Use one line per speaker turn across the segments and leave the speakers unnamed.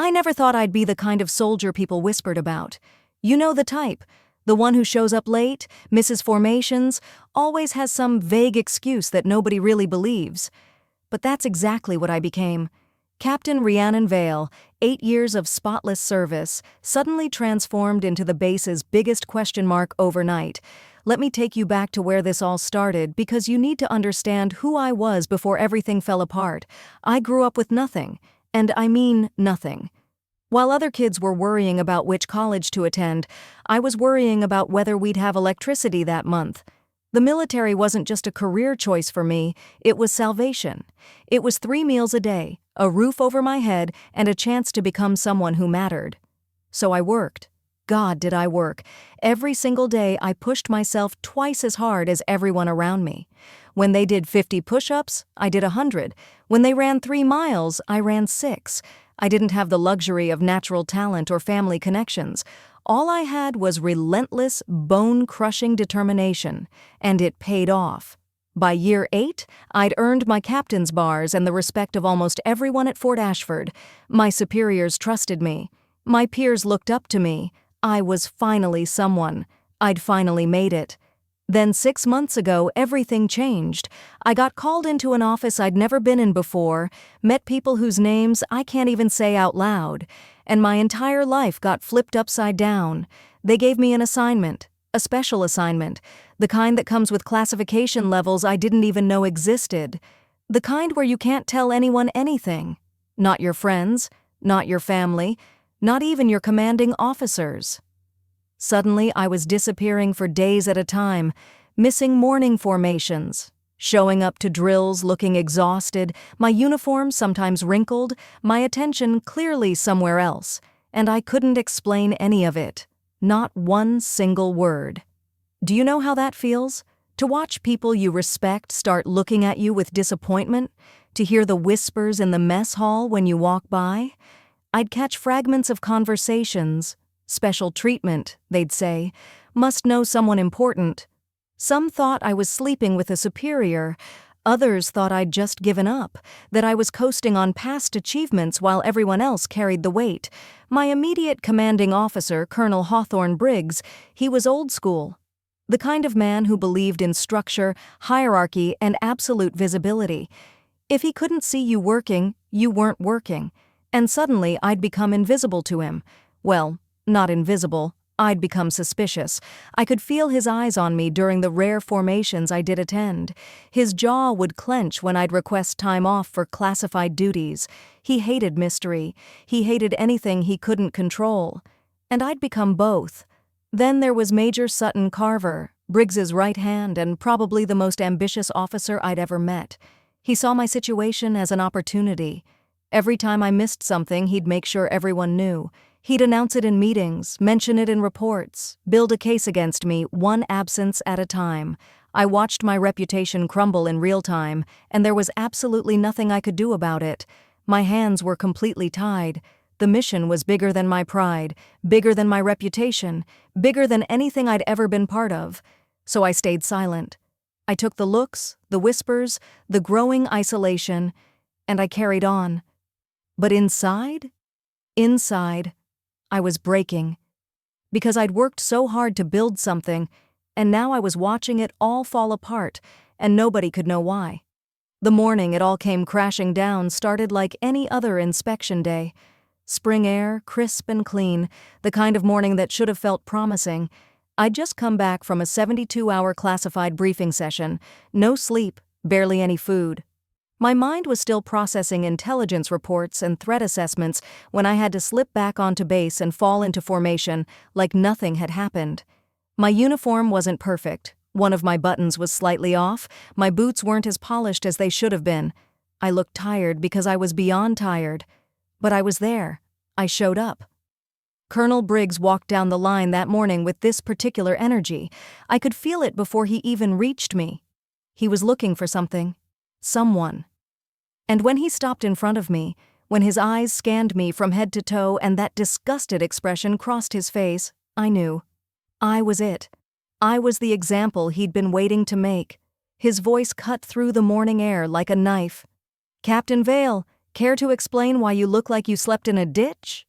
I never thought I'd be the kind of soldier people whispered about. You know the type. The one who shows up late, misses formations, always has some vague excuse that nobody really believes. But that's exactly what I became. Captain Rhiannon Vale, 8 years of spotless service, suddenly transformed into the base's biggest question mark overnight. Let me take you back to where this all started, because you need to understand who I was before everything fell apart. I grew up with nothing, and I mean nothing. While other kids were worrying about which college to attend, I was worrying about whether we'd have electricity that month. The military wasn't just a career choice for me, it was salvation. It was 3 meals a day, a roof over my head, and a chance to become someone who mattered. So I worked. God, did I work. Every single day I pushed myself twice as hard as everyone around me. When they did 50 push-ups, I did 100. When they ran 3 miles, I ran 6. I didn't have the luxury of natural talent or family connections. All I had was relentless, bone-crushing determination, and it paid off. By year 8, I'd earned my captain's bars and the respect of almost everyone at Fort Ashford. My superiors trusted me. My peers looked up to me. I was finally someone. I'd finally made it. Then 6 months ago, everything changed. I got called into an office I'd never been in before, met people whose names I can't even say out loud, and my entire life got flipped upside down. They gave me an assignment, a special assignment, the kind that comes with classification levels I didn't even know existed, the kind where you can't tell anyone anything. Not your friends, not your family, not even your commanding officers. Suddenly, I was disappearing for days at a time, missing morning formations, showing up to drills looking exhausted, my uniform sometimes wrinkled, my attention clearly somewhere else, and I couldn't explain any of it. Not one single word. Do you know how that feels? To watch people you respect start looking at you with disappointment? To hear the whispers in the mess hall when you walk by? I'd catch fragments of conversations. Special treatment, they'd say. Must know someone important. Some thought I was sleeping with a superior. Others thought I'd just given up, that I was coasting on past achievements while everyone else carried the weight. My immediate commanding officer, Colonel Hawthorne Briggs, he was old school. The kind of man who believed in structure, hierarchy, and absolute visibility. If he couldn't see you working, you weren't working. And suddenly I'd become invisible to him. Well, not invisible. I'd become suspicious. I could feel his eyes on me during the rare formations I did attend. His jaw would clench when I'd request time off for classified duties. He hated mystery. He hated anything he couldn't control. And I'd become both. Then there was Major Sutton Carver, Briggs's right hand and probably the most ambitious officer I'd ever met. He saw my situation as an opportunity. Every time I missed something, he'd make sure everyone knew. He'd announce it in meetings, mention it in reports, build a case against me, one absence at a time. I watched my reputation crumble in real time, and there was absolutely nothing I could do about it. My hands were completely tied. The mission was bigger than my pride, bigger than my reputation, bigger than anything I'd ever been part of. So I stayed silent. I took the looks, the whispers, the growing isolation, and I carried on. But inside, I was breaking. Because I'd worked so hard to build something, and now I was watching it all fall apart, and nobody could know why. The morning it all came crashing down started like any other inspection day. Spring air, crisp and clean, the kind of morning that should have felt promising. I'd just come back from a 72-hour classified briefing session. No sleep, barely any food. My mind was still processing intelligence reports and threat assessments when I had to slip back onto base and fall into formation like nothing had happened. My uniform wasn't perfect. One of my buttons was slightly off. My boots weren't as polished as they should have been. I looked tired because I was beyond tired. But I was there. I showed up. Colonel Briggs walked down the line that morning with this particular energy. I could feel it before he even reached me. He was looking for something. Someone. And when he stopped in front of me, when his eyes scanned me from head to toe and that disgusted expression crossed his face, I knew. I was it. I was the example he'd been waiting to make. His voice cut through the morning air like a knife. "Captain Vale, Care to explain why you look like you slept in a ditch?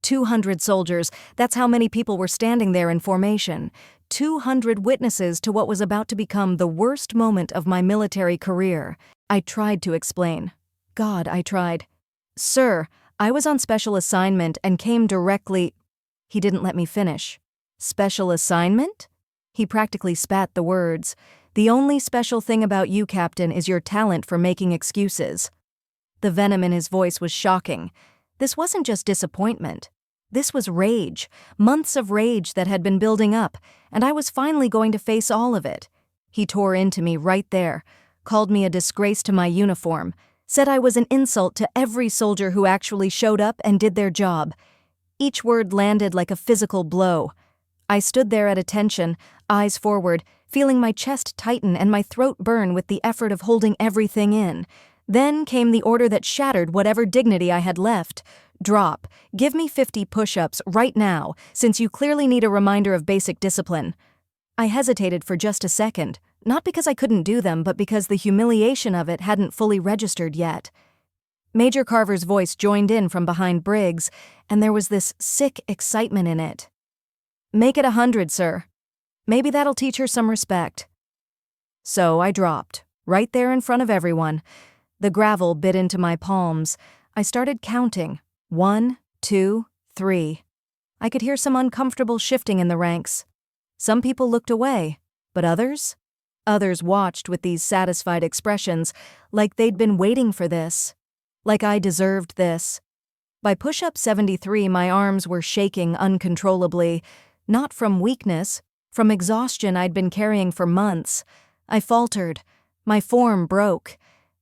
200 soldiers, that's how many people were standing there in formation. 200 witnesses to what was about to become the worst moment of my military career. I tried to explain. God, I tried. Sir, I was on special assignment and came directly. He didn't let me finish. Special assignment? He practically spat the words. The only special thing about you, Captain, is your talent for making excuses. The venom in his voice was shocking. This wasn't just disappointment. This was rage, months of rage that had been building up, and I was finally going to face all of it. He tore into me right there, called me a disgrace to my uniform, said I was an insult to every soldier who actually showed up and did their job. Each word landed like a physical blow. I stood there at attention, eyes forward, feeling my chest tighten and my throat burn with the effort of holding everything in. Then came the order that shattered whatever dignity I had left. Drop. Give me 50 push-ups right now, since you clearly need a reminder of basic discipline. I hesitated for just a second, not because I couldn't do them, but because the humiliation of it hadn't fully registered yet. Major Carver's voice joined in from behind Briggs, and there was this sick excitement in it. Make it 100, sir. Maybe that'll teach her some respect. So I dropped, right there in front of everyone. The gravel bit into my palms. I started counting. 1, 2, 3. I could hear some uncomfortable shifting in the ranks. Some people looked away, but others? Others watched with these satisfied expressions, like they'd been waiting for this. Like I deserved this. By push-up 73, my arms were shaking uncontrollably, not from weakness, from exhaustion I'd been carrying for months. I faltered. My form broke.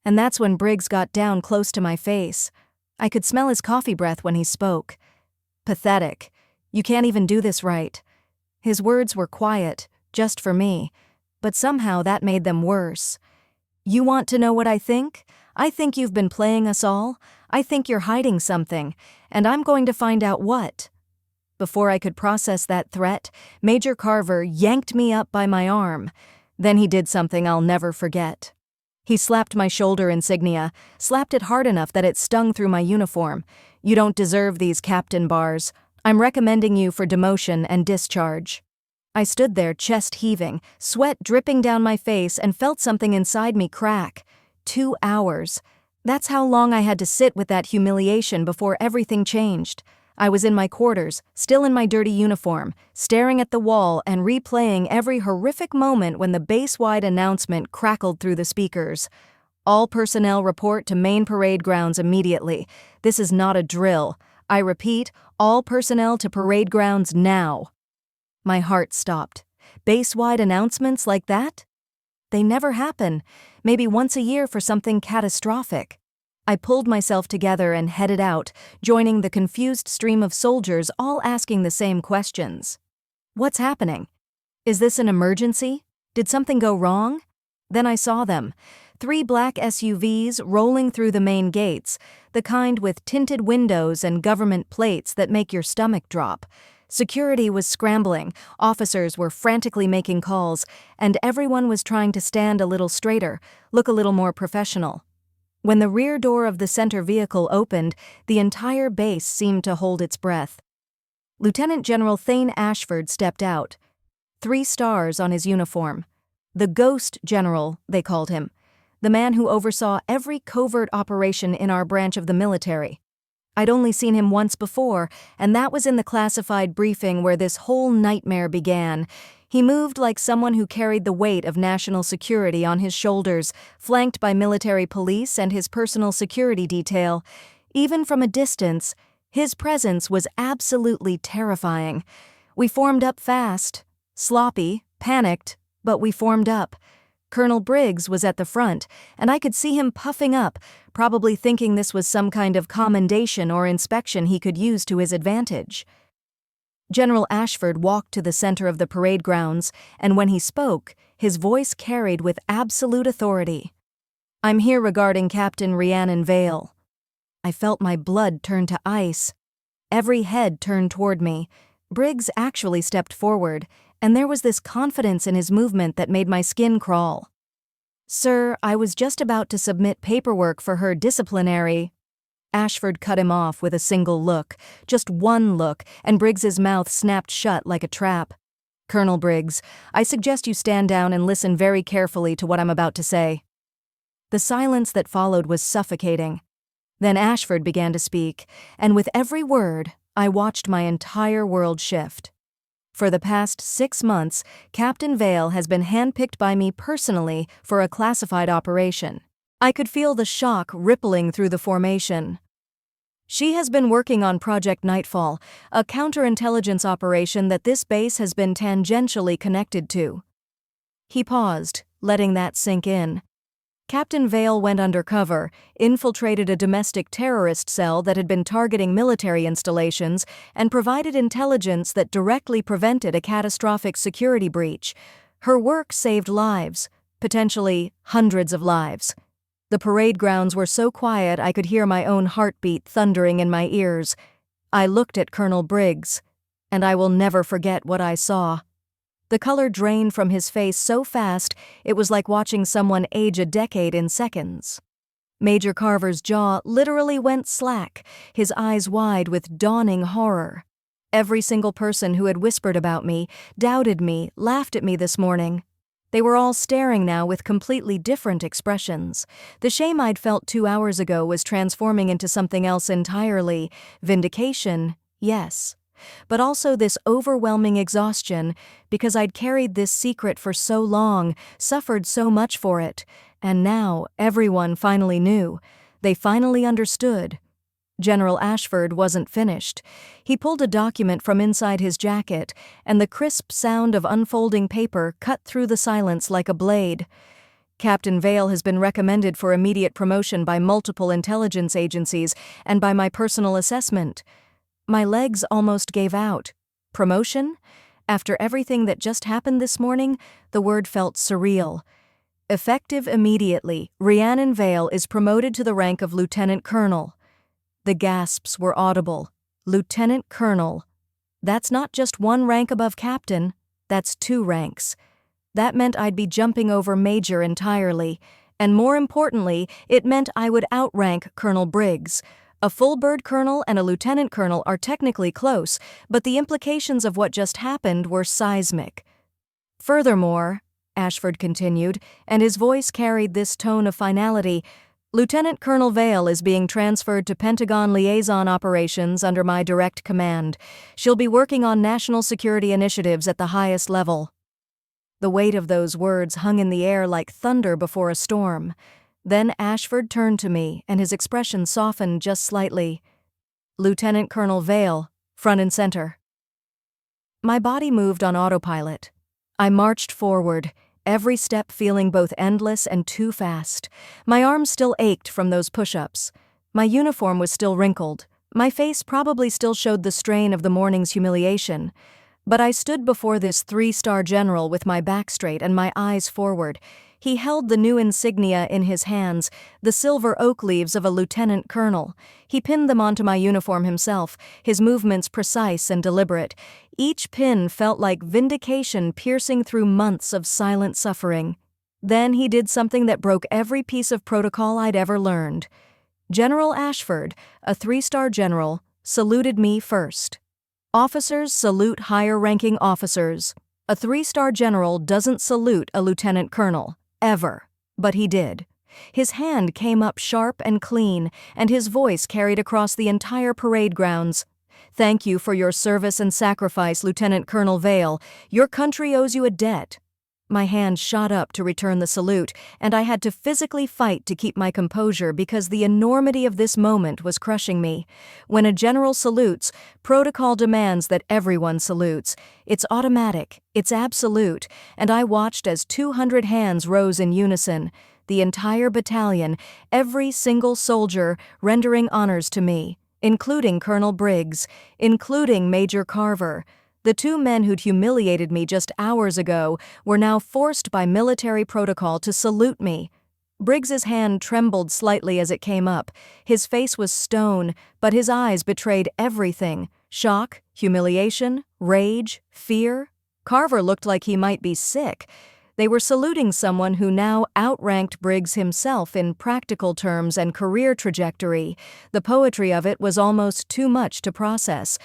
And that's when Briggs got down close to my face. I could smell his coffee breath when he spoke. Pathetic. You can't even do this right. His words were quiet, just for me, but somehow that made them worse. You want to know what I think? I think you've been playing us all. I think you're hiding something, and I'm going to find out what. Before I could process that threat, Major Carver yanked me up by my arm. Then he did something I'll never forget. He slapped my shoulder insignia, slapped it hard enough that it stung through my uniform. You don't deserve these captain bars. I'm recommending you for demotion and discharge. I stood there, chest heaving, sweat dripping down my face, and felt something inside me crack. 2 hours. That's how long I had to sit with that humiliation before everything changed. I was in my quarters, still in my dirty uniform, staring at the wall and replaying every horrific moment when the base-wide announcement crackled through the speakers. All personnel report to main parade grounds immediately. This is not a drill. I repeat, all personnel to parade grounds now. My heart stopped. Base-wide announcements like that? They never happen. Maybe once a year for something catastrophic. I pulled myself together and headed out, joining the confused stream of soldiers all asking the same questions. What's happening? Is this an emergency? Did something go wrong? Then I saw them. 3 black SUVs rolling through the main gates, the kind with tinted windows and government plates that make your stomach drop. Security was scrambling, officers were frantically making calls, and everyone was trying to stand a little straighter, look a little more professional. When the rear door of the center vehicle opened, the entire base seemed to hold its breath. Lieutenant General Thane Ashford stepped out. 3 stars on his uniform. The Ghost General, they called him. The man who oversaw every covert operation in our branch of the military. I'd only seen him once before, and that was in the classified briefing where this whole nightmare began. He moved like someone who carried the weight of national security on his shoulders, flanked by military police and his personal security detail. Even from a distance, his presence was absolutely terrifying. We formed up fast. Sloppy, panicked, but we formed up. Colonel Briggs was at the front, and I could see him puffing up, probably thinking this was some kind of commendation or inspection he could use to his advantage. General Ashford walked to the center of the parade grounds, and when he spoke, his voice carried with absolute authority. I'm here regarding Captain Rhiannon Vale. I felt my blood turn to ice. Every head turned toward me. Briggs actually stepped forward, and there was this confidence in his movement that made my skin crawl. Sir, I was just about to submit paperwork for her disciplinary. Ashford cut him off with a single look, just one look, and Briggs's mouth snapped shut like a trap. "Colonel Briggs, I suggest you stand down and listen very carefully to what I'm about to say." The silence that followed was suffocating. Then Ashford began to speak, and with every word, I watched my entire world shift. For the past 6 months, Captain Vale has been handpicked by me personally for a classified operation. I could feel the shock rippling through the formation. She has been working on Project Nightfall, a counterintelligence operation that this base has been tangentially connected to. He paused, letting that sink in. Captain Vale went undercover, infiltrated a domestic terrorist cell that had been targeting military installations, and provided intelligence that directly prevented a catastrophic security breach. Her work saved lives, potentially hundreds of lives. The parade grounds were so quiet I could hear my own heartbeat thundering in my ears. I looked at Colonel Briggs, and I will never forget what I saw. The color drained from his face so fast it was like watching someone age a decade in seconds. Major Carver's jaw literally went slack, his eyes wide with dawning horror. Every single person who had whispered about me, doubted me, laughed at me this morning. They were all staring now with completely different expressions. The shame I'd felt 2 hours ago was transforming into something else entirely. Vindication, yes. But also this overwhelming exhaustion, because I'd carried this secret for so long, suffered so much for it, and now everyone finally knew. They finally understood. General Ashford wasn't finished. He pulled a document from inside his jacket, and the crisp sound of unfolding paper cut through the silence like a blade. Captain Vale has been recommended for immediate promotion by multiple intelligence agencies and by my personal assessment. My legs almost gave out. Promotion? After everything that just happened this morning, the word felt surreal. Effective immediately, Rhiannon Vale is promoted to the rank of Lieutenant Colonel. The gasps were audible. Lieutenant Colonel. That's not just one rank above captain, that's 2 ranks. That meant I'd be jumping over Major entirely, and more importantly, it meant I would outrank Colonel Briggs. A full bird colonel and a lieutenant colonel are technically close, but the implications of what just happened were seismic. Furthermore, Ashford continued, and his voice carried this tone of finality, Lieutenant Colonel Vale is being transferred to Pentagon liaison operations under my direct command. She'll be working on national security initiatives at the highest level. The weight of those words hung in the air like thunder before a storm. Then Ashford turned to me, and his expression softened just slightly. Lieutenant Colonel Vale, front and center. My body moved on autopilot. I marched forward, every step feeling both endless and too fast. My arms still ached from those push-ups. My uniform was still wrinkled. My face probably still showed the strain of the morning's humiliation. But I stood before this 3-star general with my back straight and my eyes forward. He held the new insignia in his hands, the silver oak leaves of a lieutenant colonel. He pinned them onto my uniform himself, his movements precise and deliberate. Each pin felt like vindication piercing through months of silent suffering. Then he did something that broke every piece of protocol I'd ever learned. General Ashford, a 3-star general, saluted me first. Officers salute higher-ranking officers. A 3-star general doesn't salute a lieutenant colonel. Ever. But he did. His hand came up sharp and clean, and his voice carried across the entire parade grounds. Thank you for your service and sacrifice, Lieutenant Colonel Vale. Your country owes you a debt. My hand shot up to return the salute, and I had to physically fight to keep my composure because the enormity of this moment was crushing me. When a general salutes, protocol demands that everyone salutes. It's automatic, it's absolute, and I watched as 200 hands rose in unison, the entire battalion, every single soldier rendering honors to me, including Colonel Briggs, including Major Carver. The 2 men who'd humiliated me just hours ago were now forced by military protocol to salute me. Briggs's hand trembled slightly as it came up. His face was stone, but his eyes betrayed everything. Shock, humiliation, rage, fear. Carver looked like he might be sick. They were saluting someone who now outranked Briggs himself in practical terms and career trajectory. The poetry of it was almost too much to process.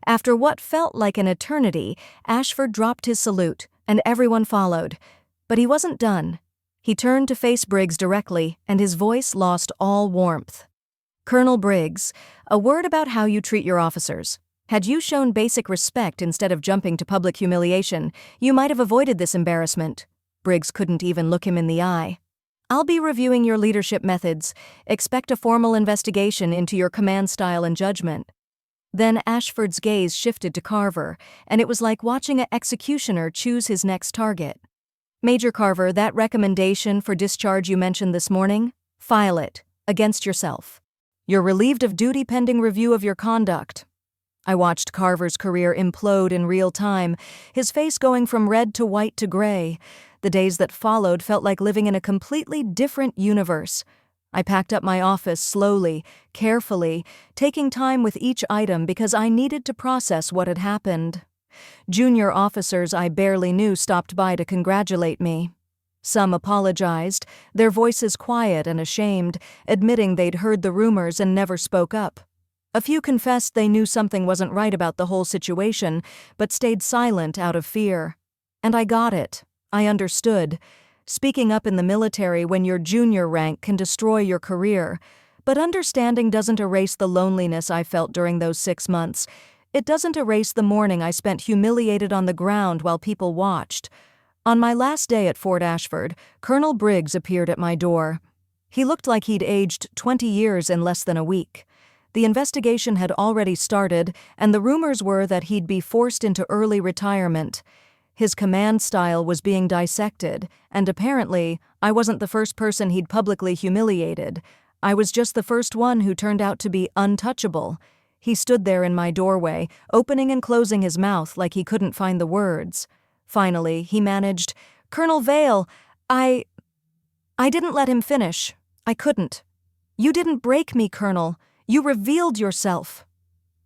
After what felt like an eternity, Ashford dropped his salute, and everyone followed. But he wasn't done. He turned to face Briggs directly, and his voice lost all warmth. "Colonel Briggs, a word about how you treat your officers. Had you shown basic respect instead of jumping to public humiliation, you might have avoided this embarrassment." Briggs couldn't even look him in the eye. "I'll be reviewing your leadership methods. Expect a formal investigation into your command style and judgment." Then Ashford's gaze shifted to Carver, and it was like watching an executioner choose his next target. "Major Carver, that recommendation for discharge you mentioned this morning, file it, against yourself. You're relieved of duty pending review of your conduct." I watched Carver's career implode in real time, his face going from red to white to gray. The days that followed felt like living in a completely different universe. I packed up my office slowly, carefully, taking time with each item because I needed to process what had happened. Junior officers I barely knew stopped by to congratulate me. Some apologized, their voices quiet and ashamed, admitting they'd heard the rumors and never spoke up. A few confessed they knew something wasn't right about the whole situation, but stayed silent out of fear. And I got it. I understood. Speaking up in the military when your junior rank can destroy your career. But understanding doesn't erase the loneliness I felt during those 6 months. It doesn't erase the morning I spent humiliated on the ground while people watched. On my last day at Fort Ashford, Colonel Briggs appeared at my door. He looked like he'd aged 20 years in less than a week. The investigation had already started, and the rumors were that he'd be forced into early retirement. His command style was being dissected, and apparently, I wasn't the first person he'd publicly humiliated. I was just the first one who turned out to be untouchable. He stood there in my doorway, opening and closing his mouth like he couldn't find the words. Finally, he managed, "Colonel Vale, I didn't let him finish. I couldn't. You didn't break me, Colonel. You revealed yourself."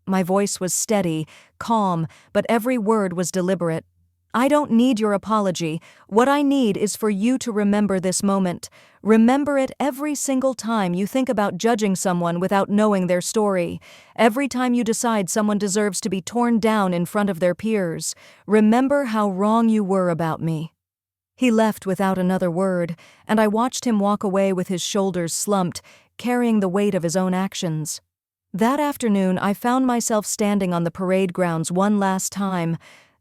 My voice was steady, calm, but every word was deliberate. "I don't need your apology. What I need is for you to remember this moment. Remember it every single time you think about judging someone without knowing their story. Every time you decide someone deserves to be torn down in front of their peers. Remember how wrong you were about me." He left without another word, and I watched him walk away with his shoulders slumped, carrying the weight of his own actions. That afternoon, I found myself standing on the parade grounds one last time,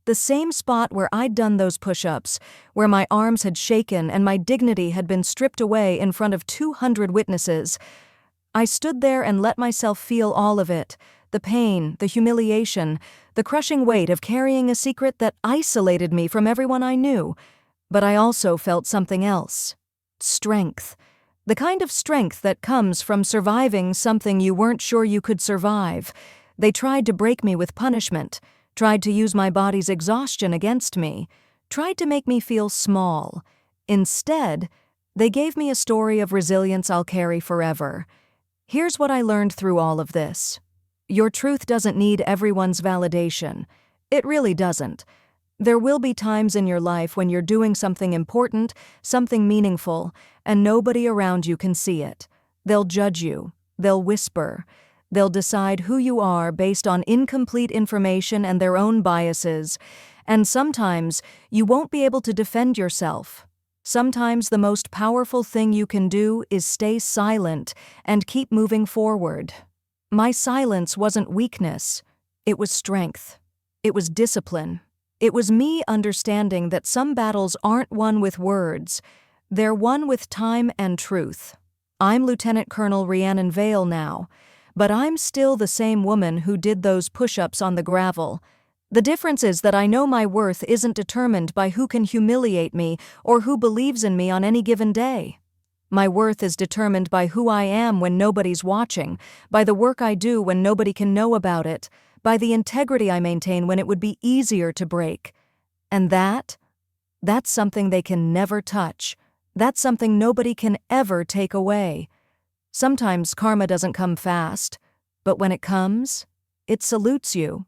the same spot where I'd done those push-ups, where my arms had shaken and my dignity had been stripped away in front of 200 witnesses. I stood there and let myself feel all of it, the pain, the humiliation, the crushing weight of carrying a secret that isolated me from everyone I knew. But I also felt something else. Strength. The kind of strength that comes from surviving something you weren't sure you could survive. They tried to break me with punishment, tried to use my body's exhaustion against me, tried to make me feel small. Instead, they gave me a story of resilience I'll carry forever. Here's what I learned through all of this. Your truth doesn't need everyone's validation. It really doesn't. There will be times in your life when you're doing something important, something meaningful, and nobody around you can see it. They'll judge you. They'll whisper. They'll decide who you are based on incomplete information and their own biases. And sometimes you won't be able to defend yourself. Sometimes the most powerful thing you can do is stay silent and keep moving forward. My silence wasn't weakness. It was strength. It was discipline. It was me understanding that some battles aren't won with words. They're won with time and truth. I'm Lieutenant Colonel Rhiannon Vale now, but I'm still the same woman who did those push-ups on the gravel. The difference is that I know my worth isn't determined by who can humiliate me or who believes in me on any given day. My worth is determined by who I am when nobody's watching, by the work I do when nobody can know about it, by the integrity I maintain when it would be easier to break. And that's something they can never touch. That's something nobody can ever take away. Sometimes karma doesn't come fast, but when it comes, it salutes you.